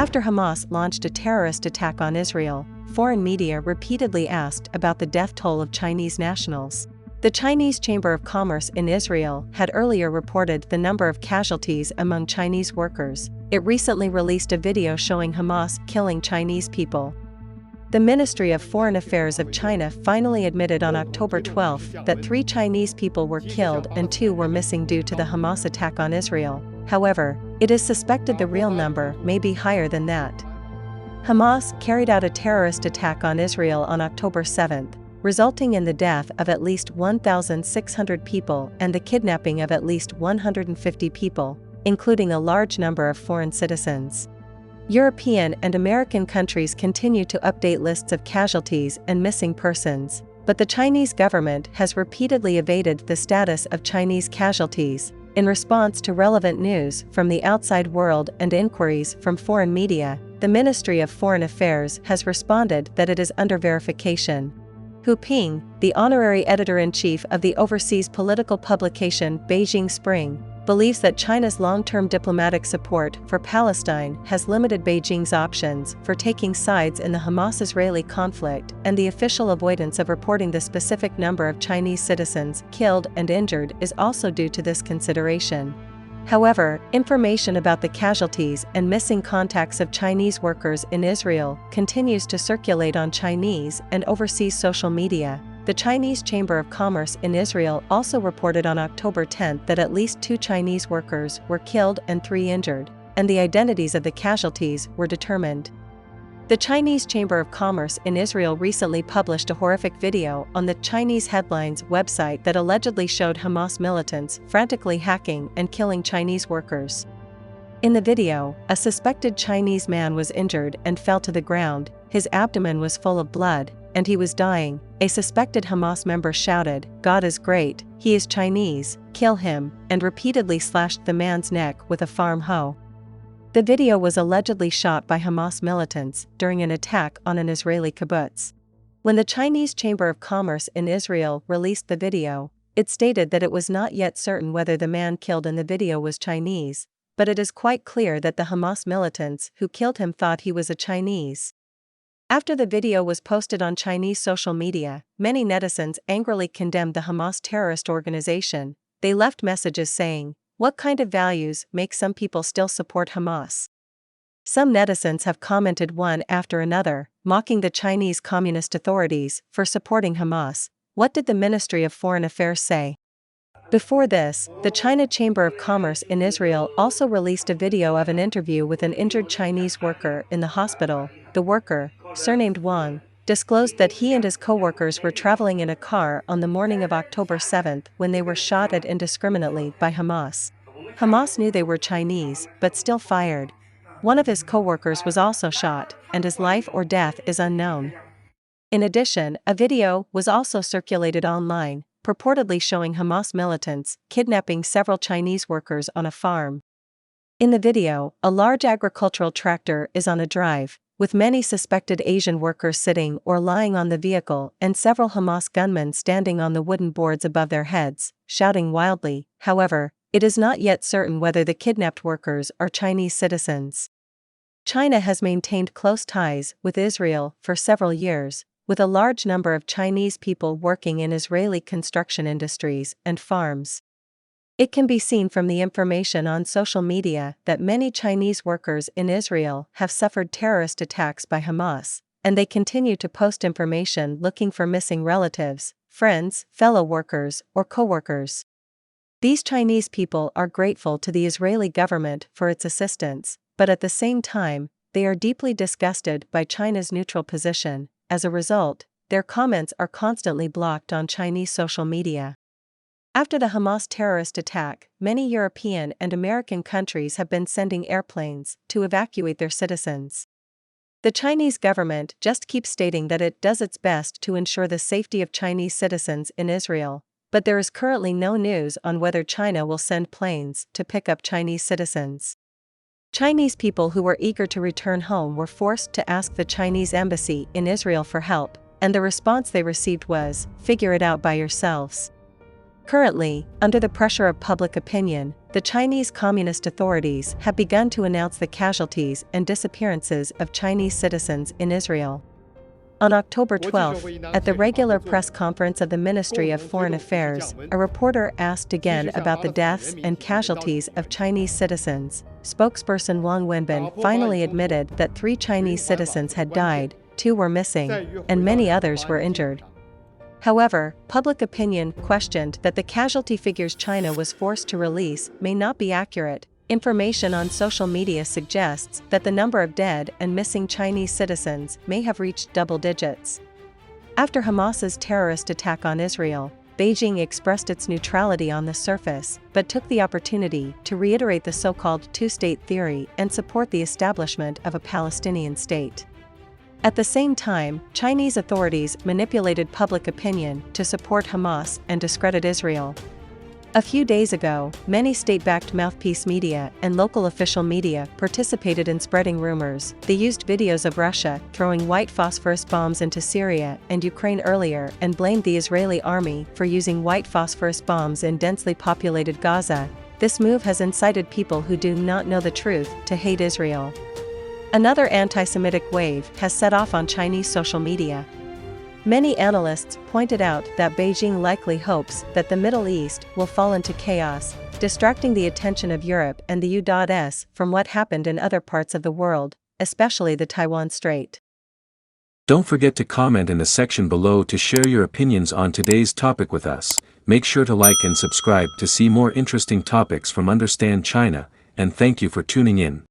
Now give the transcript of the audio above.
After Hamas launched a terrorist attack on Israel, foreign media repeatedly asked about the death toll of Chinese nationals. The Chinese Chamber of Commerce in Israel had earlier reported the number of casualties among Chinese workers. It recently released a video showing Hamas killing Chinese people. The Ministry of Foreign Affairs of China finally admitted on October 12 that 3 Chinese people were killed and 2 were missing due to the Hamas attack on Israel. However, it is suspected the real number may be higher than that. Hamas carried out a terrorist attack on Israel on October 7, resulting in the death of at least 1,600 people and the kidnapping of at least 150 people, including a large number of foreign citizens. European and American countries continue to update lists of casualties and missing persons, but the Chinese government has repeatedly evaded the status of Chinese casualties. In response to relevant news from the outside world and inquiries from foreign media, the Ministry of Foreign Affairs has responded that it is under verification. Hu Ping, the honorary editor-in-chief of the overseas political publication Beijing Spring, believes that China's long-term diplomatic support for Palestine has limited Beijing's options for taking sides in the Hamas-Israeli conflict, and the official avoidance of reporting the specific number of Chinese citizens killed and injured is also due to this consideration. However, information about the casualties and missing contacts of Chinese workers in Israel continues to circulate on Chinese and overseas social media. The Chinese Chamber of Commerce in Israel also reported on October 10 that at least 2 Chinese workers were killed and 3 injured, and the identities of the casualties were determined. The Chinese Chamber of Commerce in Israel recently published a horrific video on the Chinese Headlines website that allegedly showed Hamas militants frantically hacking and killing Chinese workers. In the video, a suspected Chinese man was injured and fell to the ground, his abdomen was full of blood, and he was dying. A suspected Hamas member shouted, "God is great, he is Chinese, kill him," and repeatedly slashed the man's neck with a farm hoe. The video was allegedly shot by Hamas militants during an attack on an Israeli kibbutz. When the Chinese Chamber of Commerce in Israel released the video, it stated that it was not yet certain whether the man killed in the video was Chinese, but it is quite clear that the Hamas militants who killed him thought he was a Chinese. After the video was posted on Chinese social media, many netizens angrily condemned the Hamas terrorist organization. They left messages saying, "What kind of values make some people still support Hamas?" Some netizens have commented one after another, mocking the Chinese Communist authorities for supporting Hamas. What did the Ministry of Foreign Affairs say? Before this, the China Chamber of Commerce in Israel also released a video of an interview with an injured Chinese worker in the hospital. The worker, surnamed Wang, disclosed that he and his co-workers were traveling in a car on the morning of October 7 when they were shot at indiscriminately by Hamas. Hamas knew they were Chinese, but still fired. One of his co-workers was also shot, and his life or death is unknown. In addition, a video was also circulated online, purportedly showing Hamas militants kidnapping several Chinese workers on a farm. In the video, a large agricultural tractor is on a drive, with many suspected Asian workers sitting or lying on the vehicle and several Hamas gunmen standing on the wooden boards above their heads, shouting wildly. However, it is not yet certain whether the kidnapped workers are Chinese citizens. China has maintained close ties with Israel for several years, with a large number of Chinese people working in Israeli construction industries and farms. It can be seen from the information on social media that many Chinese workers in Israel have suffered terrorist attacks by Hamas, and they continue to post information looking for missing relatives, friends, fellow workers, or co-workers. These Chinese people are grateful to the Israeli government for its assistance, but at the same time, they are deeply disgusted by China's neutral position. As a result, their comments are constantly blocked on Chinese social media. After the Hamas terrorist attack, many European and American countries have been sending airplanes to evacuate their citizens. The Chinese government just keeps stating that it does its best to ensure the safety of Chinese citizens in Israel, but there is currently no news on whether China will send planes to pick up Chinese citizens. Chinese people who were eager to return home were forced to ask the Chinese embassy in Israel for help, and the response they received was, "Figure it out by yourselves." Currently, under the pressure of public opinion, the Chinese Communist authorities have begun to announce the casualties and disappearances of Chinese citizens in Israel. On October 12, at the regular press conference of the Ministry of Foreign Affairs, a reporter asked again about the deaths and casualties of Chinese citizens. Spokesperson Wang Wenbin finally admitted that 3 Chinese citizens had died, 2 were missing, and many others were injured. However, public opinion questioned that the casualty figures China was forced to release may not be accurate. Information on social media suggests that the number of dead and missing Chinese citizens may have reached double digits. After Hamas's terrorist attack on Israel, Beijing expressed its neutrality on the surface, but took the opportunity to reiterate the so-called two-state theory and support the establishment of a Palestinian state. At the same time, Chinese authorities manipulated public opinion to support Hamas and discredit Israel. A few days ago, many state-backed mouthpiece media and local official media participated in spreading rumors. They used videos of Russia throwing white phosphorus bombs into Syria and Ukraine earlier and blamed the Israeli army for using white phosphorus bombs in densely populated Gaza. This move has incited people who do not know the truth to hate Israel. Another anti-Semitic wave has set off on Chinese social media. Many analysts pointed out that Beijing likely hopes that the Middle East will fall into chaos, distracting the attention of Europe and the U.S. from what happened in other parts of the world, especially the Taiwan Strait. Don't forget to comment in the section below to share your opinions on today's topic with us. Make sure to like and subscribe to see more interesting topics from Understand China, and thank you for tuning in.